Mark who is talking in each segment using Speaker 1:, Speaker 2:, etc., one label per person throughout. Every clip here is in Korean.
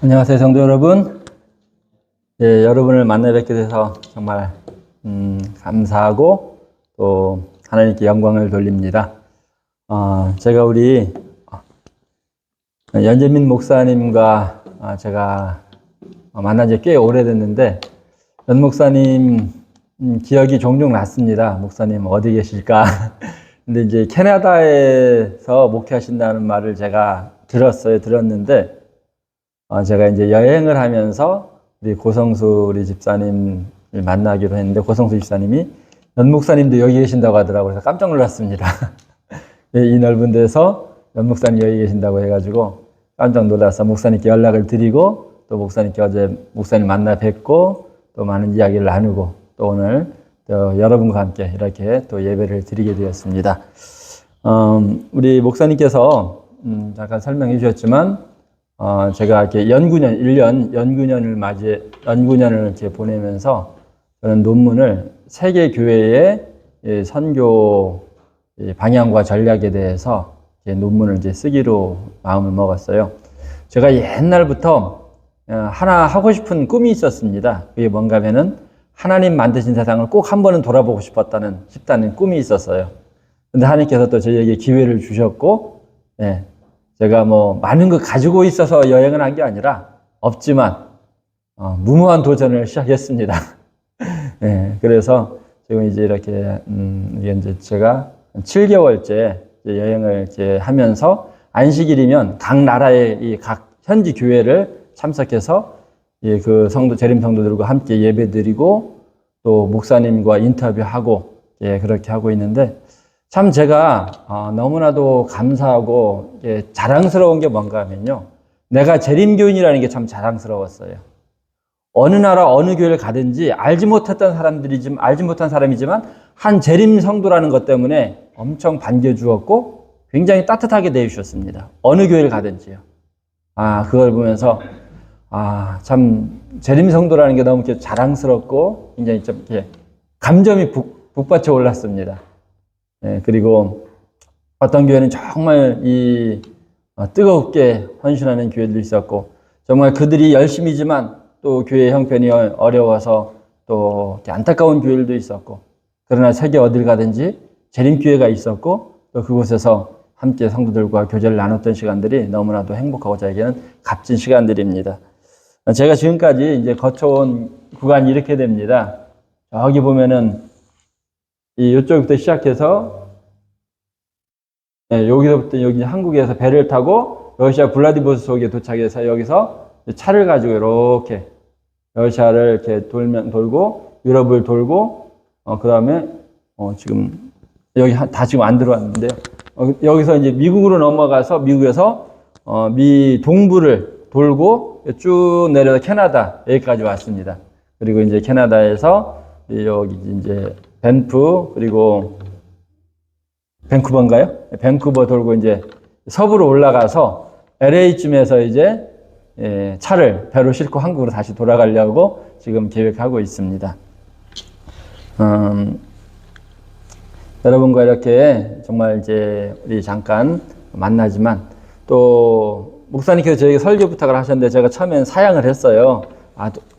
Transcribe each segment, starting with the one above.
Speaker 1: 안녕하세요, 성도 여러분. 예, 여러분을 만나 뵙게 돼서 정말 감사하고 또 하나님께 영광을 돌립니다. 제가 우리 연재민 목사님과 제가 만난 지 꽤 오래됐는데 연 목사님 기억이 종종 났습니다. 목사님 어디 계실까? 근데 이제 캐나다에서 목회하신다는 말을 제가 들었는데 제가 이제 여행을 하면서 우리 고성수 우리 집사님을 만나기로 했는데 고성수 집사님이 연 목사님도 여기 계신다고 하더라고요. 그래서 깜짝 놀랐습니다. 이 넓은 데서 연 목사님 여기 계신다고 해가지고 깜짝 놀라서 목사님께 연락을 드리고 또 목사님께 어제 목사님 만나 뵙고 또 많은 이야기를 나누고 또 오늘 또 여러분과 함께 이렇게 또 예배를 드리게 되었습니다. 우리 목사님께서 잠깐 설명해 주셨지만 제가 이렇게 연구년, 1년 연구년을 이렇게 보내면서 저는 논문을 세계 교회의 선교 방향과 전략에 대해서 논문을 이제 쓰기로 마음을 먹었어요. 제가 옛날부터 하나 하고 싶은 꿈이 있었습니다. 그게 뭔가 하면은 하나님 만드신 세상을 꼭 한 번은 돌아보고 싶다는 꿈이 있었어요. 근데 하나님께서 또 저에게 기회를 주셨고, 제가 뭐 많은 거 가지고 있어서 여행을 한 게 아니라 없지만 무모한 도전을 시작했습니다. 그래서 지금 이제 이렇게 이제 제가 7개월째 여행을 이렇게 하면서 안식일이면 각 나라의 이 각 현지 교회를 참석해서 그 재림 성도들과 함께 예배드리고 또 목사님과 인터뷰하고 그렇게 하고 있는데 참 제가 너무나도 감사하고 자랑스러운 게 뭔가 하면요. 내가 재림교인이라는 게 참 자랑스러웠어요. 어느 나라 어느 교회를 가든지 알지 못한 사람이지만 한 재림 성도라는 것 때문에 엄청 반겨주었고 굉장히 따뜻하게 대해주셨습니다. 어느 교회를 가든지요. 그걸 보면서 참 재림 성도라는 게 너무 이렇게 자랑스럽고 굉장히 좀 이렇게 감정이 북받쳐 올랐습니다. 그리고 어떤 교회는 정말 뜨겁게 헌신하는 교회도 있었고 정말 그들이 열심이지만 또 교회 형편이 어려워서 또 안타까운 교회들도 있었고 그러나 세계 어딜 가든지 재림교회가 있었고 또 그곳에서 함께 성도들과 교제를 나눴던 시간들이 너무나도 행복하고 저에게는 값진 시간들입니다. 제가 지금까지 이제 거쳐온 구간이 이렇게 됩니다. 여기 보면은 이쪽부터 시작해서 여기서부터 여기 한국에서 배를 타고 러시아 블라디보스톡에 도착해서 여기서 차를 가지고 이렇게 러시아를 이렇게 돌고 유럽을 돌고 그 다음에 지금 여기 다 지금 안 들어왔는데요. 여기서 이제 미국으로 넘어가서 미국에서 미 동부를 돌고 쭉 내려서 캐나다 여기까지 왔습니다. 그리고 이제 캐나다에서 여기 이제 밴프 그리고 밴쿠버인가요? 밴쿠버 돌고 이제 서부로 올라가서 LA쯤에서 이제 배로 싣고 한국으로 다시 돌아가려고 지금 계획하고 있습니다. 여러분과 이렇게 정말 이제 우리 잠깐 만나지만 또 목사님께서 저에게 설교 부탁을 하셨는데 제가 처음엔 사양을 했어요.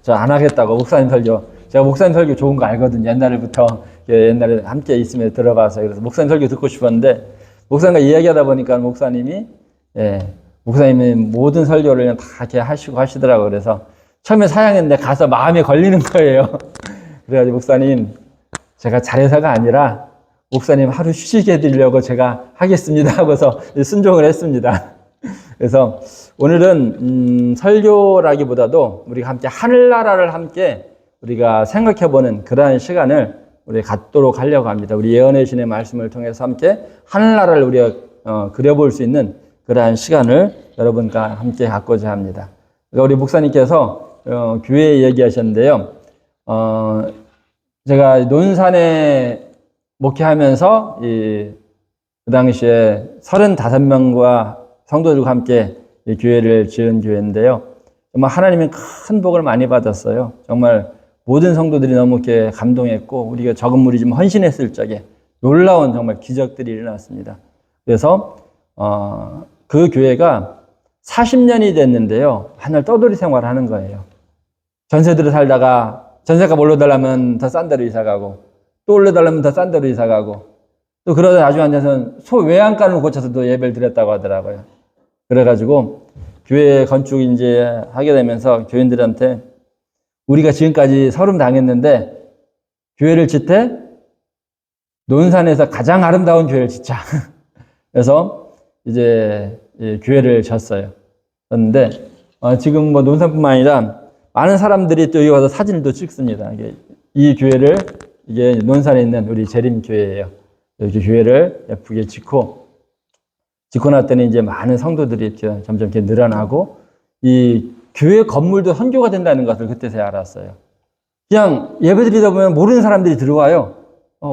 Speaker 1: 저 안 하겠다고 목사님 설교. 제가 목사님 설교 좋은 거 알거든요. 옛날에 함께 있으면 들어봐서 그래서 목사님 설교 듣고 싶었는데 목사님과 이야기하다 보니까 목사님이 모든 설교를 그냥 다 이렇게 하시더라고요. 그래서 처음에 사양했는데 가서 마음에 걸리는 거예요. 그래가지고 목사님 제가 잘해서가 아니라 목사님 하루 쉬시게 해드리려고 제가 하겠습니다 하고서 순종을 했습니다. 그래서 오늘은 설교라기보다도 우리가 함께 하늘나라를 함께 우리가 생각해보는 그러한 시간을 우리 갖도록 하려고 합니다. 우리 예언의 신의 말씀을 통해서 함께 하늘나라를 우리가 그려볼 수 있는 그러한 시간을 여러분과 함께 갖고자 합니다. 그러니까 우리 목사님께서 교회 얘기하셨는데요. 제가 논산에 목회하면서 그 당시에 35명과 성도들과 함께 이 교회를 지은 교회인데요. 정말 하나님의 큰 복을 많이 받았어요. 정말 모든 성도들이 너무 이렇게 감동했고 우리가 적은 무리지만 헌신했을 적에 놀라운 정말 기적들이 일어났습니다. 그래서 그 교회가 40년이 됐는데요. 하늘 떠돌이 생활을 하는 거예요. 전세들을 살다가 전세가 올려달라면 더 싼 데로 이사 가고, 또 올려달라면 더 싼 데로 이사 가고, 또 그러다 나중에 앉아서는 외양간을 고쳐서도 예배를 드렸다고 하더라고요. 그래가지고 교회 건축 이제 하게 되면서 교인들한테 우리가 지금까지 서름 당했는데 교회를 짓되 논산에서 가장 아름다운 교회를 짓자. 그래서 이제 교회를 졌어요. 그런데 지금 뭐 논산뿐만 아니라 많은 사람들이 또 여기 와서 사진도 찍습니다. 이 교회를 이게 논산에 있는 우리 재림교회예요. 여기 교회를 예쁘게 짓고 났더니 이제 많은 성도들이 이렇게 점점 이렇게 늘어나고 이 교회 건물도 선교가 된다는 것을 그때서야 알았어요. 그냥 예배드리다 보면 모르는 사람들이 들어와요.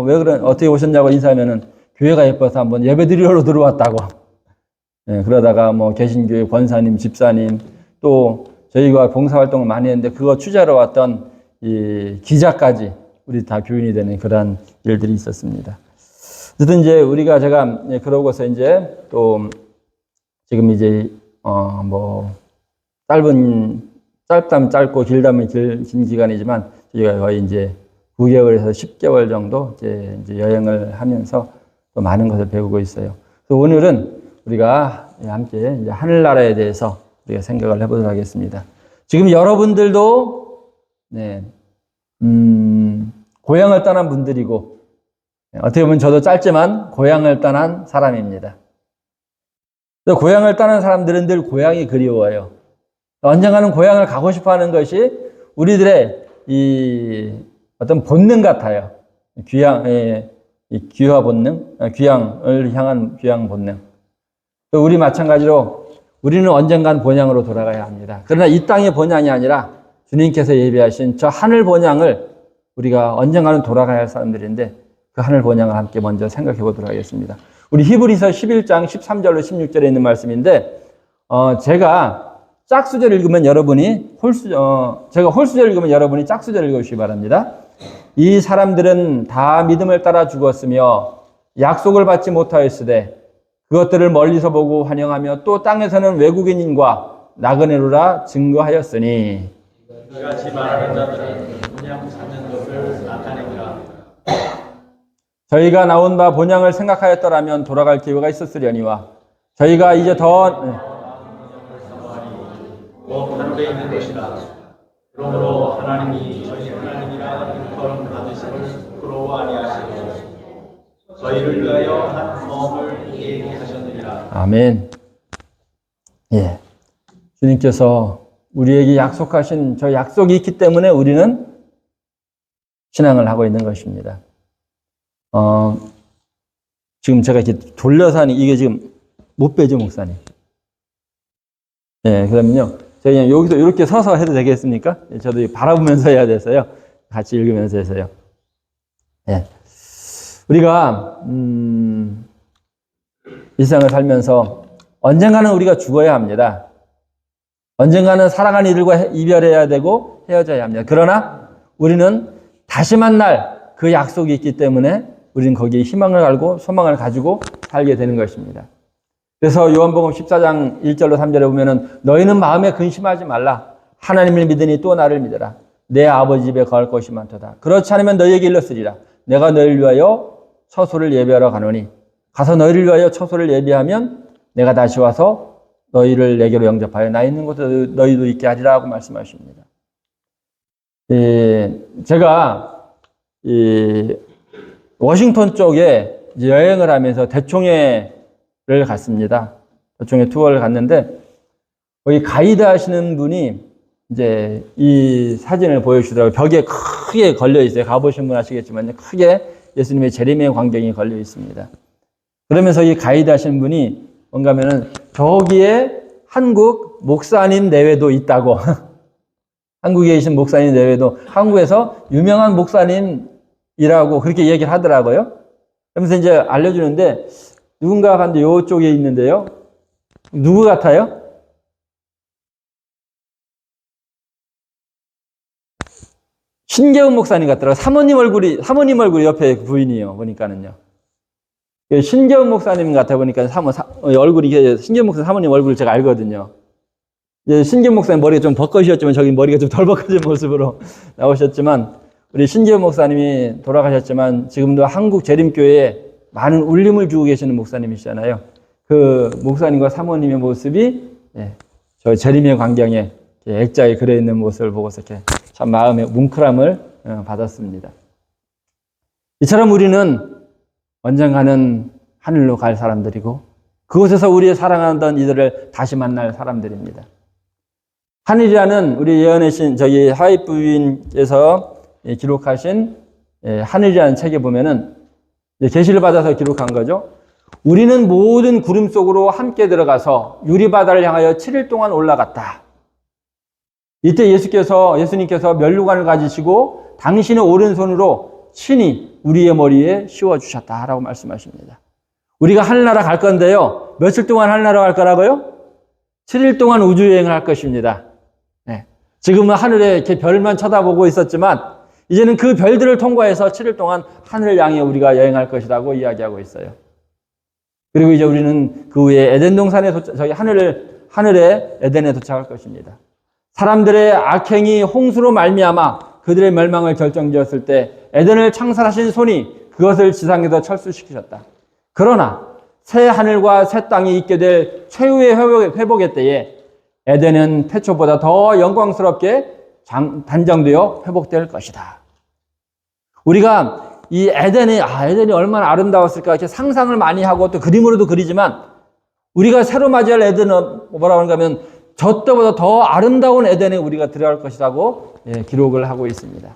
Speaker 1: 왜 어떻게 오셨냐고 인사하면은 교회가 예뻐서 한번 예배드리러 들어왔다고. 예, 그러다가 뭐 개신교회 권사님, 집사님, 또 저희가 봉사활동을 많이 했는데 그거 취재하러 왔던 이 기자까지 우리 다 교인이 되는 그런 일들이 있었습니다. 어쨌든 이제 우리가 제가 그러고서 이제 또 지금 이제 뭐 짧다면 짧고 길다면 긴 기간이지만 저희가 거의 이제 9개월에서 10개월 정도 이제 여행을 하면서 또 많은 것을 배우고 있어요. 그래서 오늘은 우리가 함께 이제 하늘나라에 대해서 우리가 생각을 해보도록 하겠습니다. 지금 여러분들도 고향을 떠난 분들이고 어떻게 보면 저도 짧지만 고향을 떠난 사람입니다. 고향을 떠난 사람들은 늘 고향이 그리워요. 언젠가는 고향을 가고 싶어 하는 것이 우리들의 이 어떤 본능 같아요. 귀화 본능, 귀향을 향한 귀향 본능. 또 우리 마찬가지로 우리는 언젠간 본향으로 돌아가야 합니다. 그러나 이 땅의 본향이 아니라 주님께서 예비하신 저 하늘 본향을 우리가 언젠가는 돌아가야 할 사람들인데 그 하늘 본향을 함께 먼저 생각해 보도록 하겠습니다. 우리 히브리서 11장 13절로 16절에 있는 말씀인데 제가 짝수절 읽으면 여러분이 제가 홀수절 읽으면 여러분이 짝수절 읽으시기 바랍니다. 이 사람들은 다 믿음을 따라 죽었으며 약속을 받지 못하였으되 그것들을 멀리서 보고 환영하며 또 땅에서는 외국인과 나그네로라 증거하였으니
Speaker 2: 이같이 말하는 자들은 본향 찾는 것을 나타내니라.
Speaker 1: 저희가 나온 바 본향을 생각하였더라면 돌아갈 기회가 있었으려니와 저희가 이제 더
Speaker 2: 하늘에 있는 것이라. 그러므로 하나님이 저희 하나님이라 일컬음 받으심을 부끄러워 아니하시고 저희를 위하여 한 성을 얘기하셨느니라.
Speaker 1: 아멘. 예, 주님께서 우리에게 약속하신 저 약속이 있기 때문에 우리는 신앙을 하고 있는 것입니다. 지금 제가 이렇게 돌려서 하니 이게 지금 못 빼죠, 목사님? 예, 그러면요. 제가 그냥 여기서 이렇게 서서 해도 되겠습니까? 저도 바라보면서 해야 돼서요. 같이 읽으면서 해서요. 예. 우리가, 일상을 살면서 언젠가는 우리가 죽어야 합니다. 언젠가는 사랑하는 이들과 이별해야 되고 헤어져야 합니다. 그러나 우리는 다시 만날 그 약속이 있기 때문에 우리는 거기에 희망을 갈고 소망을 가지고 살게 되는 것입니다. 그래서 요한복음 14장 1절로 3절에 보면은 너희는 마음에 근심하지 말라. 하나님을 믿으니 또 나를 믿어라. 내 아버지 집에 거할 것이 많도다. 그렇지 않으면 너희에게 일렀으리라. 내가 너희를 위하여 처소를 예비하러 가노니 가서 너희를 위하여 처소를 예비하면 내가 다시 와서 너희를 내게로 영접하여 나 있는 곳에 너희도 있게 하리라 하고 말씀하십니다. 제가 워싱턴 쪽에 여행을 하면서 대총회를 갔습니다. 대총회 투어를 갔는데 거기 가이드 하시는 분이 이제 이 사진을 보여주더라고요. 벽에 크게 걸려 있어요. 가보신 분 아시겠지만 크게 예수님의 재림의 광경이 걸려 있습니다. 그러면서 이 가이드 하시는 분이 뭔가 하면은 저기에 한국 목사님 내외도 있다고. 한국에 계신 목사님 내외도 한국에서 유명한 목사님이라고 그렇게 얘기를 하더라고요. 그러면서 이제 알려주는데 누군가 봤는데 이쪽에 있는데요. 누구 같아요? 신계훈 목사님 같더라고요. 사모님 얼굴이 옆에 부인이요. 보니까는요. 신계훈 목사님 같아 보니까 얼굴이 신계훈 목사님 사모님 얼굴을 제가 알거든요. 이제 신기현 목사님 머리가 좀 벗겨지셨지만, 저기 머리가 좀 덜 벗겨진 모습으로 나오셨지만, 우리 신기현 목사님이 돌아가셨지만, 지금도 한국 재림교회에 많은 울림을 주고 계시는 목사님이시잖아요. 그 목사님과 사모님의 모습이, 저 재림의 광경에 액자에 그려 있는 모습을 보고서 이렇게 참 마음의 뭉클함을 받았습니다. 이처럼 우리는 언젠가는 하늘로 갈 사람들이고, 그곳에서 우리의 사랑하던 이들을 다시 만날 사람들입니다. 하늘이라는 우리 예언의 신, 저기 하윗 부인께서 기록하신 하늘이라는 책에 보면은 계시를 받아서 기록한 거죠. 우리는 모든 구름 속으로 함께 들어가서 유리바다를 향하여 7일 동안 올라갔다. 이때 예수님께서 면류관을 가지시고 당신의 오른손으로 친히 우리의 머리에 씌워주셨다라고 말씀하십니다. 우리가 하늘나라 갈 건데요. 며칠 동안 하늘나라 갈 거라고요? 7일 동안 우주여행을 할 것입니다. 지금은 하늘에 이렇게 별만 쳐다보고 있었지만, 이제는 그 별들을 통과해서 7일 동안 하늘을 향해 우리가 여행할 것이라고 이야기하고 있어요. 그리고 이제 우리는 그 후에 에덴 동산에 저희 하늘의 에덴에 도착할 것입니다. 사람들의 악행이 홍수로 말미암아 그들의 멸망을 결정지었을 때 에덴을 창설하신 손이 그것을 지상에서 철수시키셨다. 그러나 새 하늘과 새 땅이 있게 될 최후의 회복의 때에 에덴은 태초보다 더 영광스럽게 단정되어 회복될 것이다. 우리가 이 에덴이 얼마나 아름다웠을까 이렇게 상상을 많이 하고 또 그림으로도 그리지만, 우리가 새로 맞이할 에덴은 뭐라고 하는가 하면 저 때보다 더 아름다운 에덴에 우리가 들어갈 것이라고 기록을 하고 있습니다.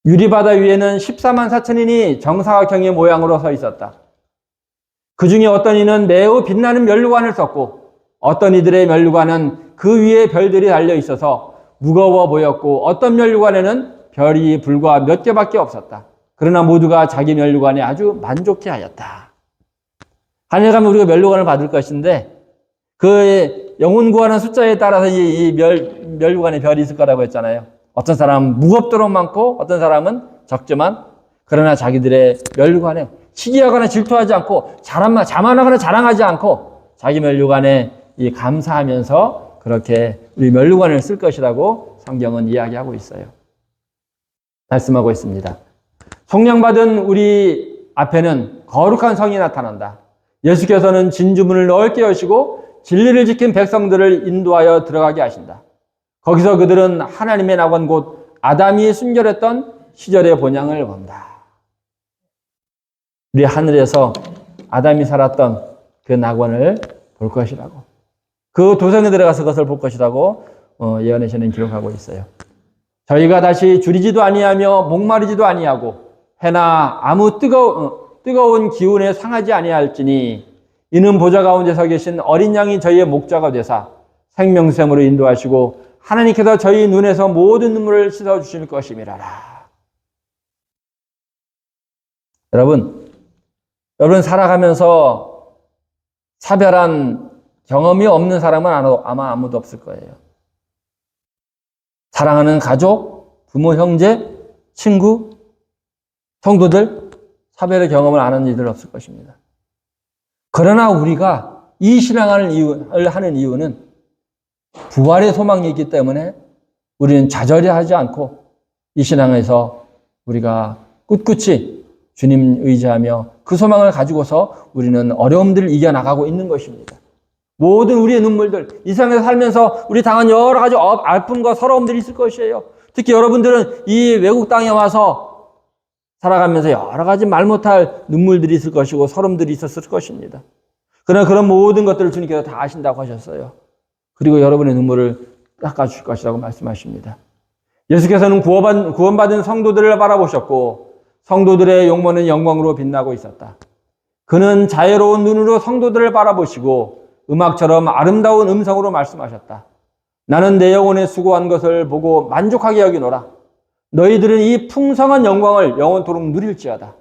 Speaker 1: 유리바다 위에는 14만 4천인이 정사각형의 모양으로 서 있었다. 그 중에 어떤 이는 매우 빛나는 면류관을 썼고, 어떤 이들의 면류관은 그 위에 별들이 달려 있어서 무거워 보였고, 어떤 면류관에는 별이 불과 몇 개밖에 없었다. 그러나 모두가 자기 면류관에 아주 만족해 하였다. 하늘에 가면 우리가 면류관을 받을 것인데, 그 영혼 구하는 숫자에 따라서 이 면류관에 별이 있을 거라고 했잖아요. 어떤 사람은 무겁도록 많고, 어떤 사람은 적지만, 그러나 자기들의 면류관에 시기하거나 질투하지 않고, 자만하거나 자랑하지 않고, 자기 면류관에 감사하면서 그렇게 우리 면류관을 쓸 것이라고 성경은 이야기하고 있어요. 말씀하고 있습니다. 성령받은 우리 앞에는 거룩한 성이 나타난다. 예수께서는 진주문을 넓게 여시고 진리를 지킨 백성들을 인도하여 들어가게 하신다. 거기서 그들은 하나님의 낙원 곧 아담이 순결했던 시절의 본향을 본다. 우리 하늘에서 아담이 살았던 그 낙원을 볼 것이라고, 그 도성에 들어가서 그것을 볼 것이라고 예언의 신은 기록하고 있어요. 저희가 다시 줄이지도 아니하며 목마르지도 아니하고 해나 아무 뜨거운 기운에 상하지 아니할지니, 이는 보좌 가운데 서 계신 어린 양이 저희의 목자가 되사 생명샘으로 인도하시고 하나님께서 저희 눈에서 모든 눈물을 씻어주실 것임이라라. 여러분 살아가면서 사별한 경험이 없는 사람은 아마 아무도 없을 거예요. 사랑하는 가족, 부모, 형제, 친구, 성도들, 사별의 경험을 안 하는 이들 없을 것입니다. 그러나 우리가 이 신앙을 하는 이유는 부활의 소망이 있기 때문에 우리는 좌절하지 않고 이 신앙에서 우리가 꿋꿋이 주님 의지하며 그 소망을 가지고서 우리는 어려움들을 이겨나가고 있는 것입니다. 모든 우리의 눈물들, 이 세상에서 살면서 우리 당한 여러 가지 아픔과 서러움들이 있을 것이에요. 특히 여러분들은 이 외국 땅에 와서 살아가면서 여러 가지 말 못할 눈물들이 있을 것이고 서러움들이 있었을 것입니다. 그러나 그런 모든 것들을 주님께서 다 아신다고 하셨어요. 그리고 여러분의 눈물을 닦아주실 것이라고 말씀하십니다. 예수께서는 구원받은 성도들을 바라보셨고 성도들의 용모는 영광으로 빛나고 있었다. 그는 자애로운 눈으로 성도들을 바라보시고 음악처럼 아름다운 음성으로 말씀하셨다. 나는 내 영혼에 수고한 것을 보고 만족하게 여기노라. 너희들은 이 풍성한 영광을 영원토록 누릴지어다.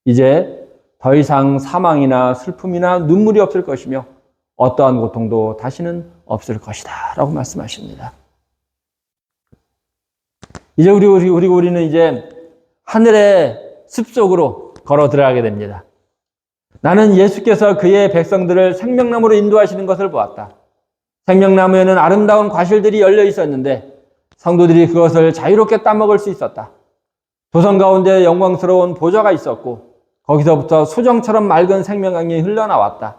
Speaker 1: 이제 더 이상 사망이나 슬픔이나 눈물이 없을 것이며 어떠한 고통도 다시는 없을 것이다 라고 말씀하십니다. 이제 우리는 이제 하늘의 숲속으로 걸어 들어가게 됩니다. 나는 예수께서 그의 백성들을 생명나무로 인도하시는 것을 보았다. 생명나무에는 아름다운 과실들이 열려 있었는데 성도들이 그것을 자유롭게 따먹을 수 있었다. 도성 가운데 영광스러운 보좌가 있었고 거기서부터 수정처럼 맑은 생명강이 흘러나왔다.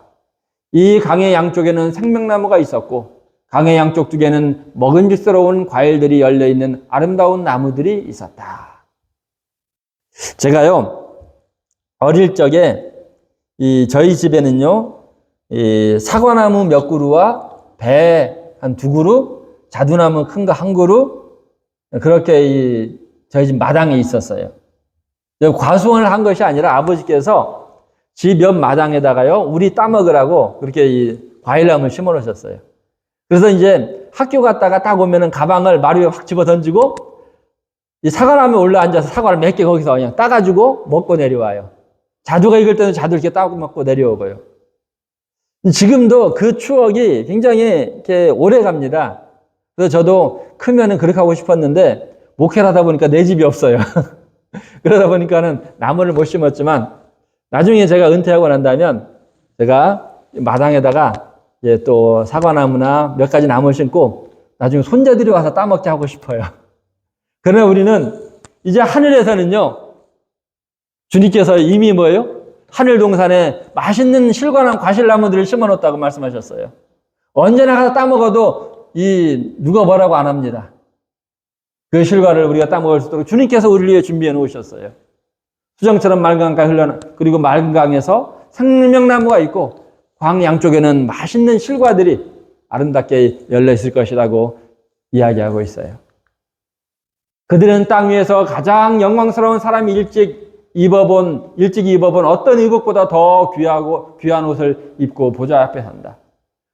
Speaker 1: 이 강의 양쪽에는 생명나무가 있었고 강의 양쪽 쪽에는 먹음직스러운 과일들이 열려있는 아름다운 나무들이 있었다. 제가요, 어릴 적에 저희 집에는요, 사과나무 몇 그루와 배 한 2그루, 자두나무 큰 거 1그루, 그렇게 저희 집 마당에 있었어요. 과수원을 한 것이 아니라 아버지께서 집 옆 마당에다가요, 우리 따먹으라고 그렇게 과일나무를 심어 놓으셨어요. 그래서 이제 학교 갔다가 딱 오면은 가방을 마루에 확 집어 던지고 이 사과나무에 올라 앉아서 사과를 몇 개 거기서 그냥 따가지고 먹고 내려와요. 자두가 익을 때는 자두 이렇게 따고 먹고 내려오고요. 지금도 그 추억이 굉장히 이렇게 오래 갑니다. 그래서 저도 크면은 그렇게 하고 싶었는데 목회를 하다 보니까 내 집이 없어요. 그러다 보니까는 나무를 못 심었지만 나중에 제가 은퇴하고 난다면 제가 마당에다가 이제 또 사과나무나 몇 가지 나무를 심고 나중에 손자들이 와서 따먹게 하고 싶어요. 그러나 우리는 이제 하늘에서는요, 주님께서 이미 뭐예요? 하늘 동산에 맛있는 실과나 과실나무들을 심어 놓았다고 말씀하셨어요. 언제나 가서 따먹어도 누가 뭐라고 안 합니다. 그 실과를 우리가 따먹을 수 있도록 주님께서 우리를 위해 준비해 놓으셨어요. 수정처럼 맑은 강가 흘러나, 그리고 맑은 강에서 생명나무가 있고 광 양쪽에는 맛있는 실과들이 아름답게 열려 있을 것이라고 이야기하고 있어요. 그들은 땅 위에서 가장 영광스러운 사람이 일찍 입어본 어떤 의복보다 더 귀한 옷을 입고 보좌 앞에 선다.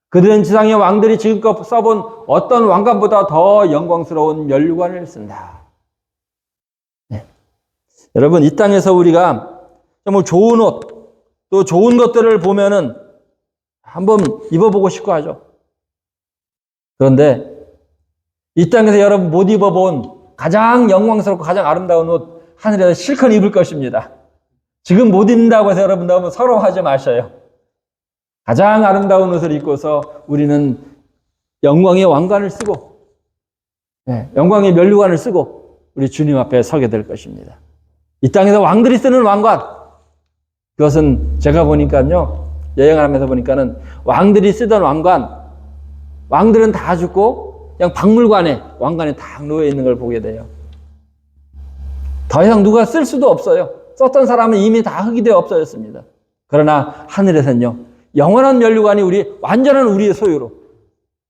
Speaker 1: 그들은 지상의 왕들이 지금껏 써본 어떤 왕관보다 더 영광스러운 면류관을 쓴다. 네. 여러분, 이 땅에서 우리가 정말 좋은 옷, 또 좋은 것들을 보면은 한번 입어보고 싶고 하죠. 그런데 이 땅에서 여러분 못 입어본 가장 영광스럽고 가장 아름다운 옷 하늘에서 실컷 입을 것입니다. 지금 못 입는다고 해서 여러분 너무 서러워하지 마셔요. 가장 아름다운 옷을 입고서 우리는 영광의 왕관을 쓰고, 영광의 면류관을 쓰고 우리 주님 앞에 서게 될 것입니다. 이 땅에서 왕들이 쓰는 왕관, 그것은 제가 보니까요, 여행을 하면서 보니까는 왕들이 쓰던 왕관, 왕들은 다 죽고 그냥 박물관에 왕관에 딱 놓여 있는 걸 보게 돼요. 더 이상 누가 쓸 수도 없어요. 썼던 사람은 이미 다 흙이 되어 없어졌습니다. 그러나 하늘에서는요, 영원한 면류관이 완전한 우리의 소유로,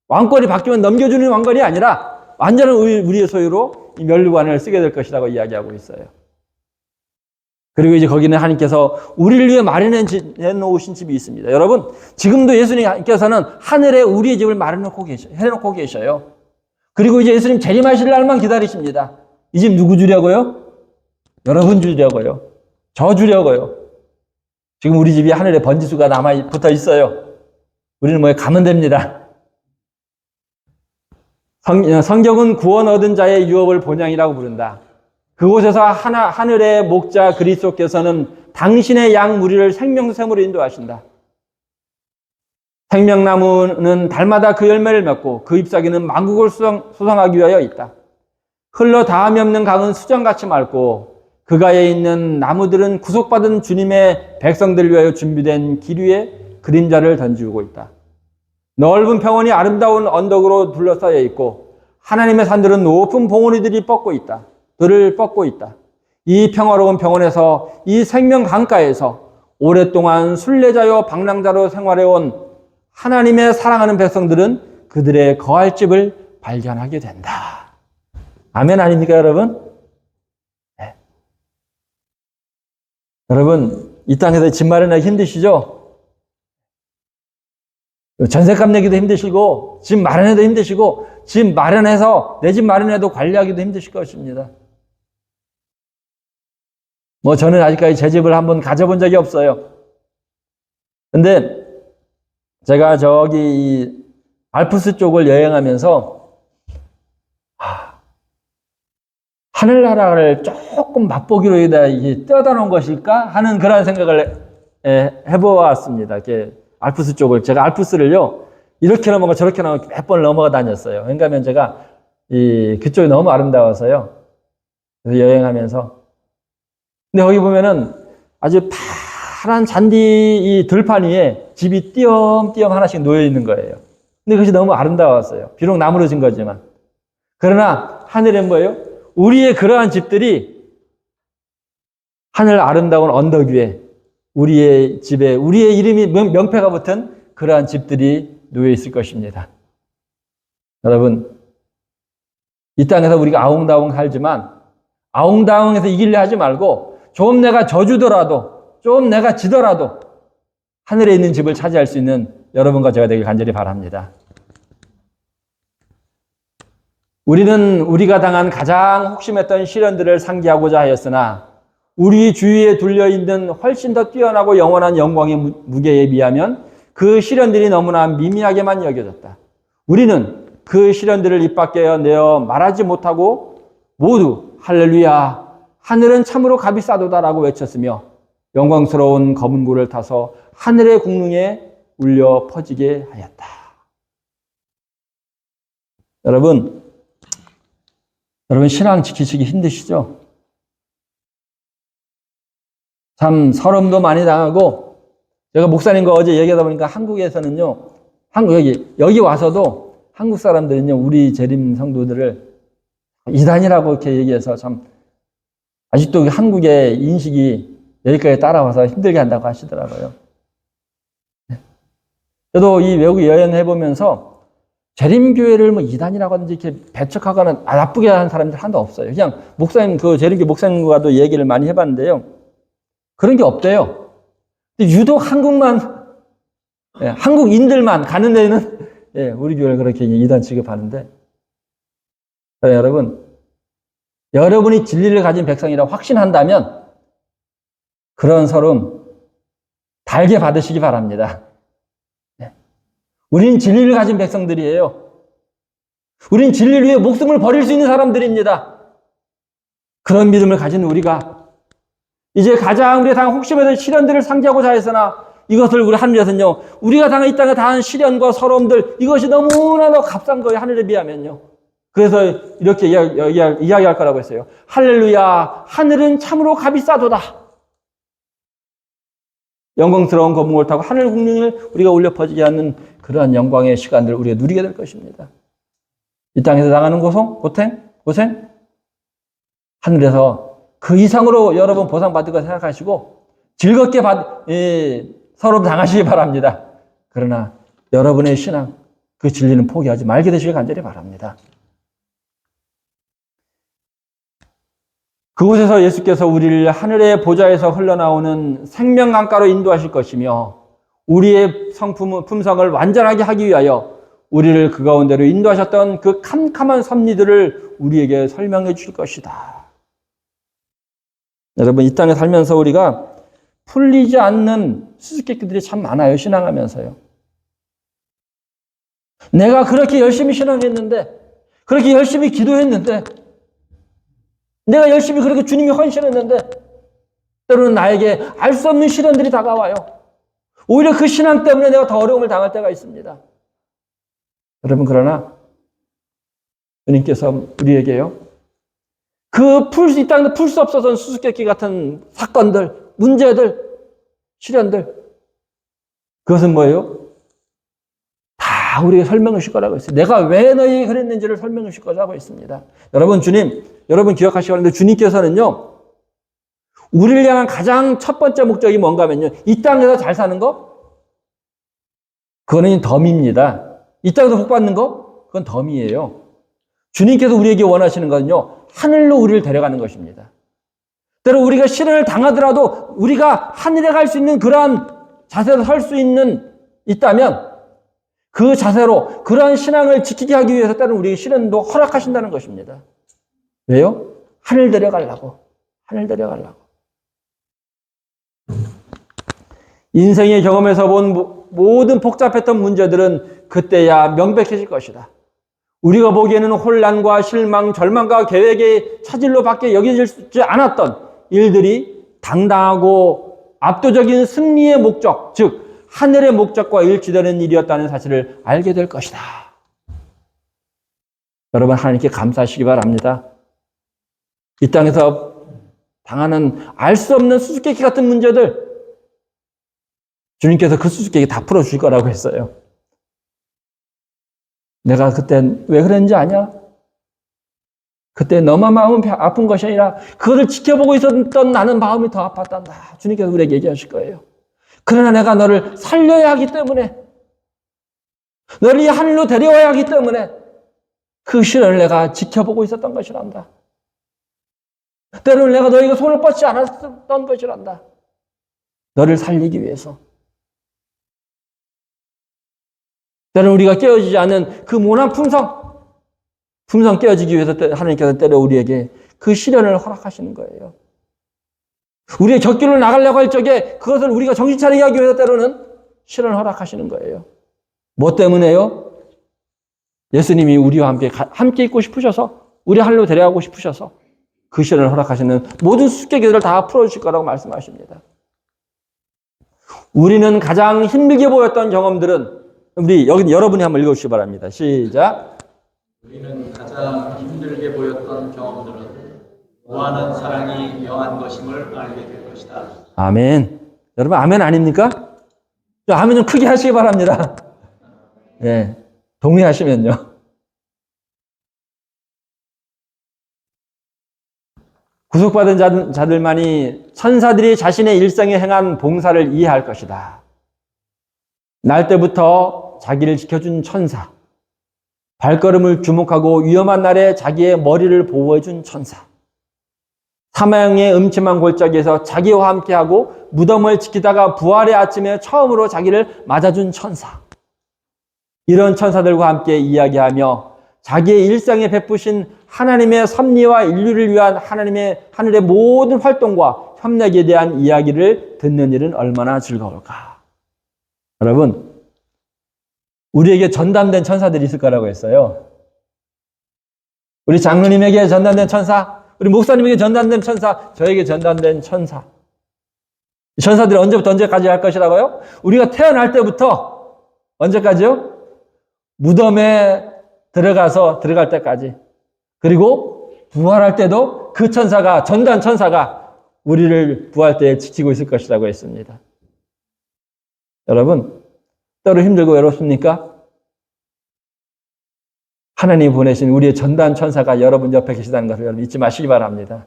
Speaker 1: 왕권이 바뀌면 넘겨주는 왕권이 아니라 완전한 우리의 소유로 이 면류관을 쓰게 될 것이라고 이야기하고 있어요. 그리고 이제 거기는 하나님께서 우리를 위해 마련해 놓으신 집이 있습니다. 여러분, 지금도 예수님께서는 하늘에 우리의 집을 해놓고 계셔요. 그리고 이제 예수님 재림하실 날만 기다리십니다. 이 집 누구 주려고요? 여러분 주려고요. 저 주려고요. 지금 우리 집이 하늘에 번지수가 붙어 있어요. 우리는 뭐에 가면 됩니다. 성경은 구원 얻은 자의 유업을 본향이라고 부른다. 그곳에서 하늘의 목자 그리스도께서는 당신의 양 무리를 생명샘으로 인도하신다. 생명나무는 달마다 그 열매를 맺고 그 잎사귀는 만국을 수성하기 위하여 있다. 흘러 다함이 없는 강은 수정같이 맑고 그 가에 있는 나무들은 구속받은 주님의 백성들을 위하여 준비된 길 위에 그림자를 던지고 있다. 넓은 평원이 아름다운 언덕으로 둘러싸여 있고 하나님의 산들은 높은 봉우리들을 뻗고 있다. 이 평화로운 평원에서 이 생명 강가에서 오랫동안 순례자요 방랑자로 생활해온 하나님의 사랑하는 백성들은 그들의 거할 집을 발견하게 된다. 아멘 아닙니까, 여러분? 네. 여러분, 이 땅에서 집 마련하기 힘드시죠? 전셋값 내기도 힘드시고, 집 마련해도 힘드시고, 집 마련해서 내 집 마련해도 관리하기도 힘드실 것입니다. 저는 아직까지 제 집을 한번 가져본 적이 없어요. 근데 제가 저기 이 알프스 쪽을 여행하면서 하늘나라를 조금 맛보기로 떼어다 놓은 것일까 하는 그런 생각을 해보았습니다. 알프스 쪽을, 제가 알프스를요, 이렇게 넘어가 저렇게 넘어가 몇 번을 넘어가 다녔어요. 왜냐하면 제가 그쪽이 너무 아름다워서요. 그래서 여행하면서. 근데 거기 보면은 아주 파란 잔디 이 들판 위에 집이 띄엄띄엄 하나씩 놓여 있는 거예요. 근데 그것이 너무 아름다웠어요. 비록 나무로 진 거지만. 그러나 하늘엔 뭐예요? 우리의 그러한 집들이 하늘 아름다운 언덕 위에 우리의 집에 우리의 이름이 명패가 붙은 그러한 집들이 놓여 있을 것입니다. 여러분, 이 땅에서 우리가 아웅다웅 살지만 아웅다웅해서 이기려 하지 말고 좀 내가 져주더라도 좀 내가 지더라도 하늘에 있는 집을 차지할 수 있는 여러분과 제가 되길 간절히 바랍니다. 우리는 우리가 당한 가장 혹심했던 시련들을 상기하고자 하였으나 우리 주위에 둘려있는 훨씬 더 뛰어나고 영원한 영광의 무게에 비하면 그 시련들이 너무나 미미하게만 여겨졌다. 우리는 그 시련들을 입 밖에 내어 말하지 못하고 모두 할렐루야, 하늘은 참으로 값이 싸도다라고 외쳤으며 영광스러운 검은 고를 타서 하늘의 궁릉에 울려 퍼지게 하였다. 여러분 신앙 지키시기 힘드시죠? 참 서름도 많이 당하고, 제가 목사님과 어제 얘기하다 보니까 한국에서는요, 여기 와서도 한국 사람들은요, 우리 재림 성도들을 이단이라고 이렇게 얘기해서 참 아직도 한국의 인식이 여기까지 따라와서 힘들게 한다고 하시더라고요. 저도 이 외국 여행해 보면서 재림교회를 뭐 이단이라고 하든지 이렇게 배척하거나 나쁘게 하는 사람들 하나도 없어요. 그냥 목사님, 재림교 목사님과도 얘기를 많이 해봤는데요. 그런 게 없대요. 근데 유독 한국인들만 가는 데는 우리 교회를 그렇게 이단 취급하는데, 여러분, 여러분이 진리를 가진 백성이라고 확신한다면 그런 서름 달게 받으시기 바랍니다. 우리는 진리를 가진 백성들이에요. 우리는 진리를 위해 목숨을 버릴 수 있는 사람들입니다. 그런 믿음을 가진 우리가 이제 가장 우리가 당한 혹심에도 시련들을 상기하고자 했으나 이것을 우리 하늘에서는요, 우리가 당한 이 땅에 당한 시련과 서러움들, 이것이 너무나도 값싼 거예요, 하늘에 비하면요. 그래서 이렇게 이야기할 거라고 했어요. 할렐루야, 하늘은 참으로 값이 싸도다. 영광스러운 거북을 타고 하늘 궁릉을 우리가 울려 퍼지게 하는 그러한 영광의 시간들을 우리가 누리게 될 것입니다. 이 땅에서 당하는 고생, 하늘에서 그 이상으로 여러분 보상받을 거 생각하시고 즐겁게 서로 당하시기 바랍니다. 그러나 여러분의 신앙, 그 진리는 포기하지 말게 되시길 간절히 바랍니다. 그곳에서 예수께서 우리를 하늘의 보좌에서 흘러나오는 생명강가로 인도하실 것이며 우리의 품성을 완전하게 하기 위하여 우리를 그 가운데로 인도하셨던 그 캄캄한 섭리들을 우리에게 설명해 주실 것이다. 여러분, 이 땅에 살면서 우리가 풀리지 않는 수수께끼들이 참 많아요. 신앙하면서요. 내가 그렇게 열심히 신앙했는데, 그렇게 열심히 기도했는데, 내가 열심히 그렇게 주님이 헌신했는데 때로는 나에게 알 수 없는 시련들이 다가와요. 오히려 그 신앙 때문에 내가 더 어려움을 당할 때가 있습니다. 여러분, 그러나 주님께서 우리에게요, 이 땅에서 풀 수 없어서는 수수께끼 같은 사건들, 문제들, 시련들, 그것은 뭐예요? 다 우리에게 설명해 주실 거라고 했어요. 내가 왜 너희에게 그랬는지를 설명해 주실 거라고 했습니다. 여러분 기억하시기 바랍니다. 주님께서는요, 우리를 향한 가장 첫 번째 목적이 뭔가 하면요, 이 땅에서 잘 사는 거? 그거는 덤입니다. 이 땅에서 복 받는 거? 그건 덤이에요. 주님께서 우리에게 원하시는 것은요, 하늘로 우리를 데려가는 것입니다. 때로 우리가 시련을 당하더라도 우리가 하늘에 갈 수 있는 그러한 자세로 설 수 있다면 그 자세로 그러한 신앙을 지키게 하기 위해서 때로는 우리에게 시련도 허락하신다는 것입니다. 왜요? 하늘 데려가려고. 인생의 경험에서 본 모든 복잡했던 문제들은 그때야 명백해질 것이다. 우리가 보기에는 혼란과 실망, 절망과 계획의 차질로 밖에 여겨지지 않았던 일들이 당당하고 압도적인 승리의 목적, 즉 하늘의 목적과 일치되는 일이었다는 사실을 알게 될 것이다. 여러분, 하나님께 감사하시기 바랍니다. 이 땅에서 당하는 알 수 없는 수수께끼 같은 문제들, 주님께서 그 수수께끼 다 풀어주실 거라고 했어요. 내가 그때 왜 그랬는지 아냐? 그때 너만 마음은 아픈 것이 아니라 그것을 지켜보고 있었던 나는 마음이 더 아팠단다. 주님께서 우리에게 얘기하실 거예요. 그러나 내가 너를 살려야 하기 때문에, 너를 이 하늘로 데려와야 하기 때문에 그 시련을 내가 지켜보고 있었던 것이란다. 때로는 내가 너에게 손을 뻗지 않았던 것이란다. 너를 살리기 위해서. 때로는 우리가 깨어지지 않은 그 모난 품성 깨어지기 위해서 하나님께서 때로 우리에게 그 시련을 허락하시는 거예요. 우리의 곁길로 나가려고 할 적에 그것을 우리가 정신 차리게 하기 위해서 때로는 시련을 허락하시는 거예요. 뭐 때문에요? 예수님이 우리와 함께 있고 싶으셔서, 우리 하늘로 데려가고 싶으셔서 그 시련을 허락하시는 모든 수수께끼들을 다 풀어주실 거라고 말씀하십니다. 우리는 가장 힘들게 보였던 경험들은, 여기 여러분이 한번 읽어주시기 바랍니다. 시작.
Speaker 2: 우리는 가장 힘들게 보였던 경험들은 무한한 사랑이 영한 것임을 알게 될 것이다.
Speaker 1: 아멘. 여러분, 아멘 아닙니까? 아멘 좀 크게 하시기 바랍니다. 예, 동의하시면요. 구속받은 자들만이 천사들이 자신의 일생에 행한 봉사를 이해할 것이다. 날 때부터 자기를 지켜준 천사, 발걸음을 주목하고 위험한 날에 자기의 머리를 보호해준 천사, 사망의 음침한 골짜기에서 자기와 함께하고 무덤을 지키다가 부활의 아침에 처음으로 자기를 맞아준 천사, 이런 천사들과 함께 이야기하며 자기의 일상에 베푸신 하나님의 섭리와 인류를 위한 하늘의 모든 활동과 협력에 대한 이야기를 듣는 일은 얼마나 즐거울까. 여러분, 우리에게 전담된 천사들이 있을 거라고 했어요. 우리 장로님에게 전담된 천사, 우리 목사님에게 전담된 천사, 저에게 전담된 천사. 이 천사들이 언제부터 언제까지 할 것이라고요? 우리가 태어날 때부터 언제까지요? 무덤에 들어갈 때까지. 그리고 부활할 때도 그 천사가, 전담 천사가 우리를 부활 때 지키고 있을 것이라고 했습니다. 여러분, 때로 힘들고 외롭습니까? 하나님이 보내신 우리의 전담 천사가 여러분 옆에 계시다는 것을 여러분 잊지 마시기 바랍니다.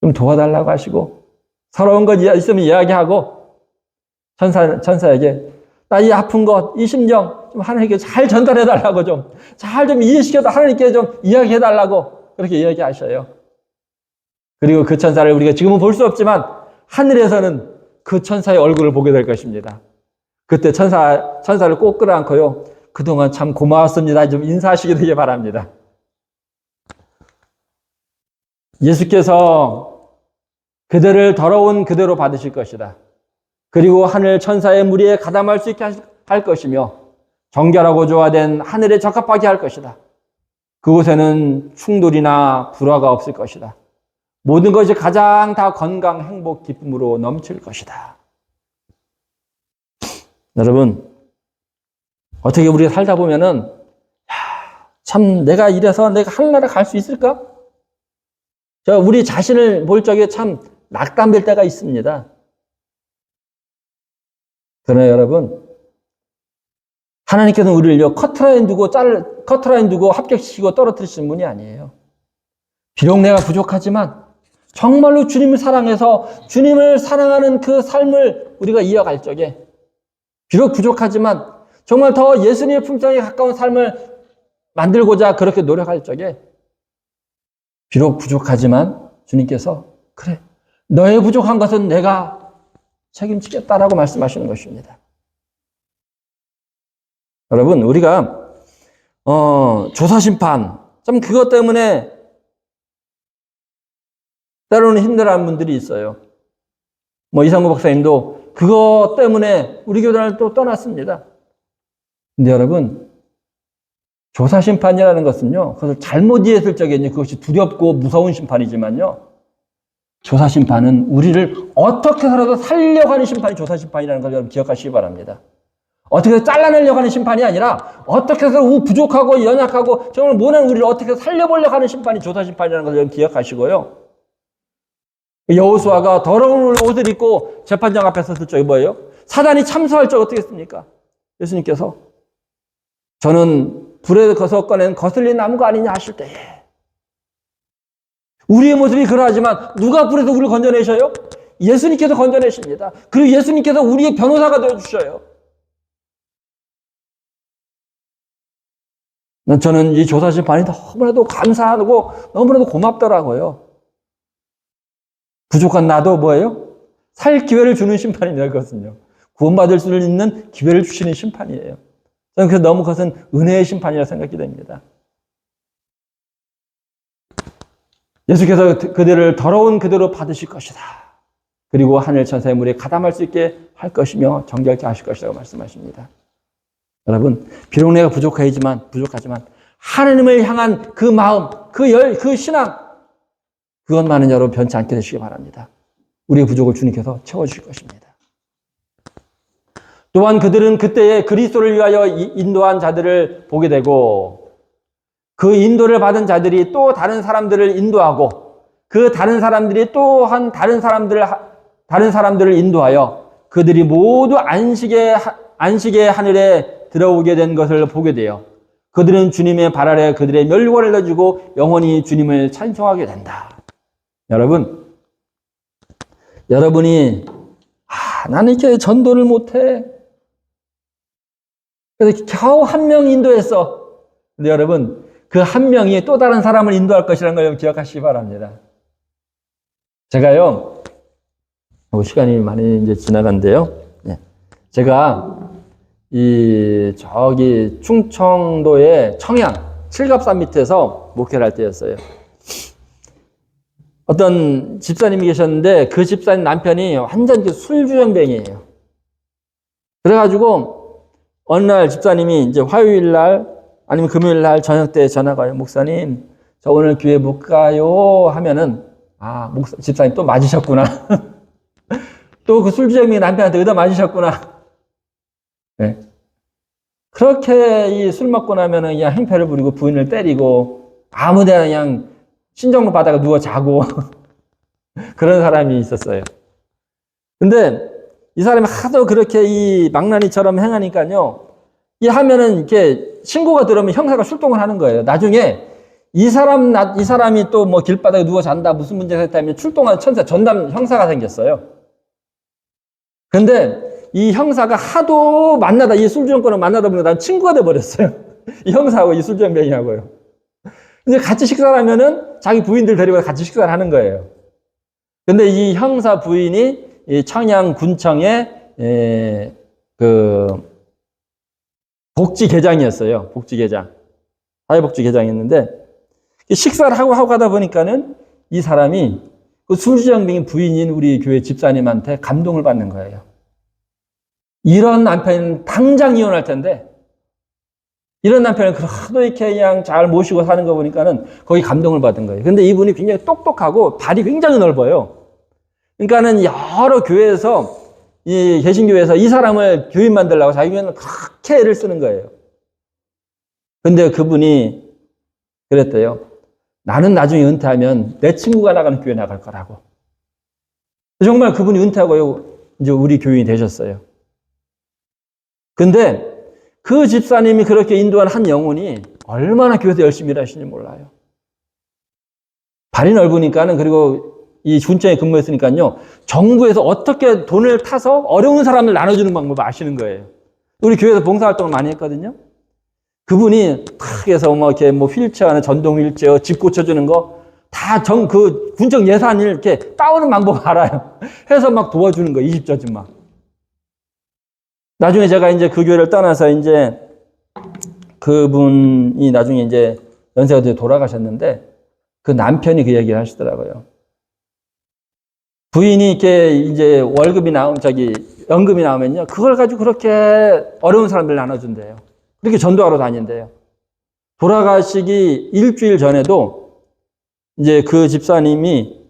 Speaker 1: 좀 도와달라고 하시고, 서러운 것 있으면 이야기하고, 천사에게 나 이 아픈 것, 이 심정 좀 하나님께 잘 전달해달라고 잘 이해시켜서 하나님께 좀 이야기해달라고 그렇게 이야기하셔요. 그리고 그 천사를 우리가 지금은 볼 수 없지만 하늘에서는 그 천사의 얼굴을 보게 될 것입니다. 그때 천사를 꼭 끌어안고요. 그동안 참 고마웠습니다. 좀 인사하시게 되길 바랍니다. 예수께서 그들을 더러운 그대로 받으실 것이다. 그리고 하늘 천사의 무리에 가담할 수 있게 할 것이며 정결하고 조화된 하늘에 적합하게 할 것이다. 그곳에는 충돌이나 불화가 없을 것이다. 모든 것이 가장 다 건강, 행복, 기쁨으로 넘칠 것이다. 여러분, 어떻게 우리가 살다 보면은 참 내가 이래서 내가 하늘나라 갈 수 있을까? 우리 자신을 볼 적에 참 낙담될 때가 있습니다. 그러나 여러분, 하나님께서는 우리를 커트라인 두고 합격시키고 떨어뜨리시는 분이 아니에요. 비록 내가 부족하지만 정말로 주님을 사랑해서 주님을 사랑하는 그 삶을 우리가 이어갈 적에, 비록 부족하지만 정말 더 예수님의 품성에 가까운 삶을 만들고자 그렇게 노력할 적에, 비록 부족하지만 주님께서 그래, 너의 부족한 것은 내가 책임지겠다라고 말씀하시는 것입니다. 여러분, 우리가 조사심판, 참 그것 때문에 때로는 힘들어하는 분들이 있어요. 이상구 박사님도 그것 때문에 우리 교단을 또 떠났습니다. 근데 여러분, 조사심판이라는 것은요, 그것을 잘못 이해했을 적에는 그것이 두렵고 무서운 심판이지만요, 조사심판은 우리를 어떻게 해서라도 살려고 하는 심판이 조사심판이라는 걸 여러분 기억하시기 바랍니다. 어떻게 해서 잘라내려고 하는 심판이 아니라 어떻게 해서 부족하고 연약하고 정말 못난 우리를 어떻게 해서 살려보려고 하는 심판이 조사심판이라는 걸 여러분 기억하시고요. 여호수아가 더러운 옷을 입고 재판장 앞에 섰을 적이 뭐예요? 사단이 참소할 적 어떻게 했습니까? 예수님께서 저는 불에 거서 꺼낸 거슬린 나무가 아니냐 하실 때에 우리의 모습이 그러하지만 누가 불에서 우리를 건져내셔요? 예수님께서 건져내십니다. 그리고 예수님께서 우리의 변호사가 되어주셔요. 저는 이 조사심판이 너무나도 감사하고 너무나도 고맙더라고요. 부족한 나도 뭐예요? 살 기회를 주는 심판이 되거든요. 구원받을 수 있는 기회를 주시는 심판이에요. 저는 그래서 너무 그것은 은혜의 심판이라고 생각이 됩니다. 예수께서 그들을 더러운 그대로 받으실 것이다. 그리고 하늘 천사의 물에 가담할 수 있게 할 것이며 정결케 하실 것이라고 말씀하십니다. 여러분, 비록 내가 부족하지만 하나님을 향한 그 마음, 그 신앙, 그것만은 여러분 변치 않게 되시기 바랍니다. 우리의 부족을 주님께서 채워주실 것입니다. 또한 그들은 그때에 그리스도를 위하여 인도한 자들을 보게 되고 그 인도를 받은 자들이 또 다른 사람들을 인도하고 그 다른 사람들이 또한 다른 사람들을 인도하여 그들이 모두 안식의 하늘에 들어오게 된 것을 보게 돼요. 그들은 주님의 발 아래 그들의 멸관을 넣어주고 영원히 주님을 찬송하게 된다. 여러분이 나는 이렇게 전도를 못해. 그래서 겨우 한 명 인도했어. 근데 여러분, 그 한 명이 또 다른 사람을 인도할 것이라는 걸 기억하시기 바랍니다. 제가요, 시간이 많이 이제 지나간데요. 제가 저기 충청도의 청양 칠갑산 밑에서 목회를 할 때였어요. 어떤 집사님이 계셨는데 그 집사님 남편이 완전 술주정뱅이에요. 그래가지고 어느 날 집사님이 이제 화요일 날 아니면 금요일 날 저녁 때 전화가 와요. 목사님, 저 오늘 교회 못 가요 하면은 집사님 또 맞으셨구나. 또 그 술주정뱅이 남편한테 의다 맞으셨구나. 네. 그렇게 술 먹고 나면은 그냥 행패를 부리고 부인을 때리고 아무데나 그냥 신정로 바다가 누워 자고 그런 사람이 있었어요. 근데 이 사람이 하도 그렇게 이 망나니처럼 행하니까요. 이 하면은 이렇게 신고가 들어오면 형사가 출동을 하는 거예요. 나중에 이 사람이 또 뭐 길바닥에 누워 잔다 무슨 문제가 있다면 출동하는 전담 형사가 생겼어요. 근데 이 형사가 하도 이 술주정권을 만나다 보니까 난 친구가 돼버렸어요. 이 형사하고 이 술주정뱅이하고요. 이제 같이 식사를 하면은 자기 부인들 데리고 같이 식사를 하는 거예요. 근데 이 형사 부인이 이 청양군청의 그 복지계장이었어요. 복지계장. 사회복지계장이었는데 식사를 하고 가다 보니까는 이 사람이 그 술주정뱅이 부인인 우리 교회 집사님한테 감동을 받는 거예요. 이런 남편은 당장 이혼할 텐데 이런 남편을 그래도 이렇게 그냥 잘 모시고 사는 거 보니까는 거기 감동을 받은 거예요. 근데 이분이 굉장히 똑똑하고 발이 굉장히 넓어요. 그러니까는 여러 교회에서 이 개신교회에서 이 사람을 교인 만들려고 자기 교회는 그렇게 애를 쓰는 거예요. 근데 그분이 그랬대요. 나는 나중에 은퇴하면 내 친구가 나가는 교회 나갈 거라고. 정말 그분이 은퇴하고 이제 우리 교인이 되셨어요. 근데 그 집사님이 그렇게 인도한 한 영혼이 얼마나 교회에서 열심히 일하시는지 몰라요. 발이 넓으니까는 그리고 이 군청에 근무했으니까요. 정부에서 어떻게 돈을 타서 어려운 사람을 나눠주는 방법을 아시는 거예요. 우리 교회에서 봉사활동을 많이 했거든요. 그분이 탁 해서 이렇게 휠체어나 전동 휠체어 집 고쳐주는 거 다 그 군청 예산을 이렇게 따오는 방법 알아요. 해서 막 도와주는 거 20저쯤 막. 나중에 제가 이제 그 교회를 떠나서 이제 그분이 나중에 이제 연세가 되어 돌아가셨는데 그 남편이 그 얘기를 하시더라고요. 부인이 이렇게 이제 연금이 나오면요. 그걸 가지고 그렇게 어려운 사람들 나눠준대요. 그렇게 전도하러 다닌대요. 돌아가시기 일주일 전에도 이제 그 집사님이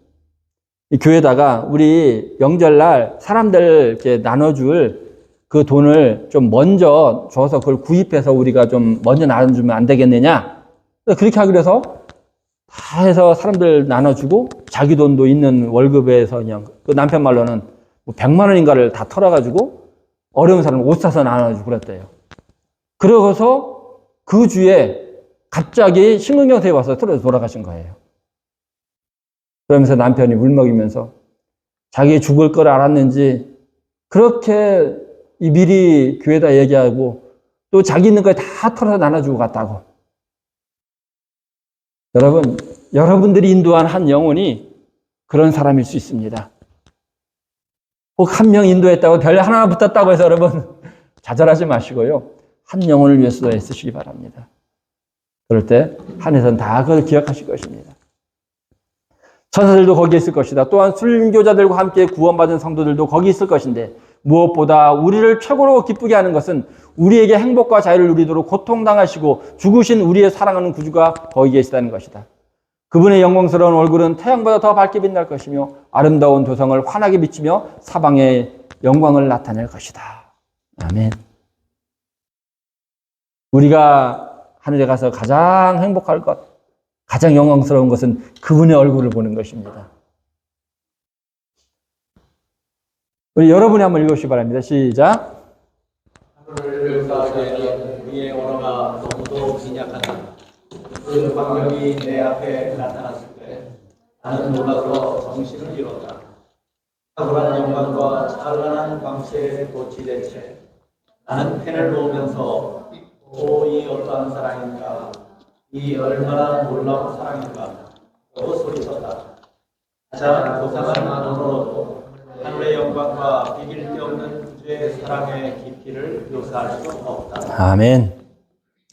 Speaker 1: 이 교회다가 우리 명절날 사람들 이렇게 나눠줄 그 돈을 좀 먼저 줘서 그걸 구입해서 우리가 좀 먼저 나눠주면 안 되겠느냐? 그렇게 하기로 해서 다 해서 사람들 나눠주고 자기 돈도 있는 월급에서 그냥 그 남편 말로는 뭐 100만 원인가를 다 털어가지고 어려운 사람 옷 사서 나눠주고 그랬대요. 그러고서 그 주에 갑자기 심근경색이 와서 틀어져 돌아가신 거예요. 그러면서 남편이 울먹이면서 자기 죽을 걸 알았는지 그렇게 미리 교회에다 얘기하고 또 자기 있는 거 다 털어서 나눠주고 갔다고. 여러분, 여러분들이 인도한 한 영혼이 그런 사람일 수 있습니다. 꼭 한 명 인도했다고 별 하나 붙었다고 해서 여러분 좌절하지 마시고요. 한 영혼을 위해서 애쓰시기 바랍니다. 그럴 때 하늘에서는 다 그걸 기억하실 것입니다. 천사들도 거기에 있을 것이다. 또한 순교자들과 함께 구원받은 성도들도 거기 있을 것인데 무엇보다 우리를 최고로 기쁘게 하는 것은 우리에게 행복과 자유를 누리도록 고통당하시고 죽으신 우리의 사랑하는 구주가 거기 계시다는 것이다. 그분의 영광스러운 얼굴은 태양보다 더 밝게 빛날 것이며 아름다운 도성을 환하게 비치며 사방의 영광을 나타낼 것이다. 아멘. 우리가 하늘에 가서 가장 행복할 것, 가장 영광스러운 것은 그분의 얼굴을 보는 것입니다. 우리 여러분이 한번 읽으시기 바랍니다. 시작.
Speaker 2: 하늘을 역사하기에는 우리의 언어가 너무도 빈약하다. 그 광명이 내 앞에 나타났을 때 나는 놀라서 정신을 잃었다. 탁월한 영광과 찬란한 광채에 도취된 채 나는 펜을 놓으면서 이 어떠한 사랑인가, 이 얼마나 놀라운 사랑인가 라고 소리쳤다. 가장 고상한 언어로도 하늘의 영광과 비길 데 없는 구주의 사랑의 깊이를 묘사할 수 없다.
Speaker 1: 아멘.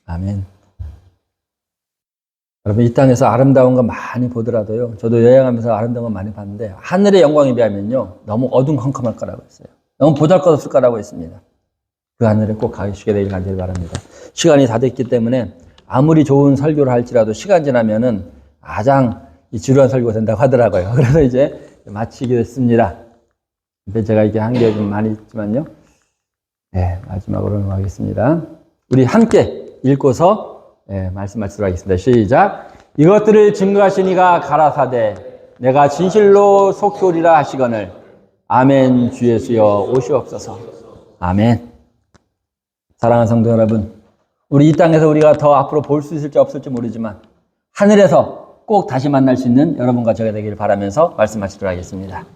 Speaker 1: 아멘. 여러분, 이 땅에서 아름다운 거 많이 보더라도요, 저도 여행하면서 아름다운 거 많이 봤는데 하늘의 영광에 비하면요 너무 어둠컴컴할 거라고 했어요. 너무 보잘것없을 거라고 했습니다. 그 하늘에 꼭 가시게 되길 간절히 바랍니다. 시간이 다 됐기 때문에 아무리 좋은 설교를 할지라도 시간 지나면은 가장 지루한 설교가 된다고 하더라고요. 그래서 이제 마치게 됐습니다. 근데 제가 이게 한 게 좀 많이 있지만요. 네, 마지막으로 넘어가겠습니다. 우리 함께 읽고서 말씀하시도록 하겠습니다. 시작. 이것들을 증거하신 이가 가라사대 내가 진실로 속히오리라 하시거늘 아멘. 주 예수여 오시옵소서. 아멘. 사랑하는 성도 여러분, 우리 이 땅에서 우리가 더 앞으로 볼 수 있을지 없을지 모르지만 하늘에서 꼭 다시 만날 수 있는 여러분과 제가 되기를 바라면서 말씀하시도록 하겠습니다.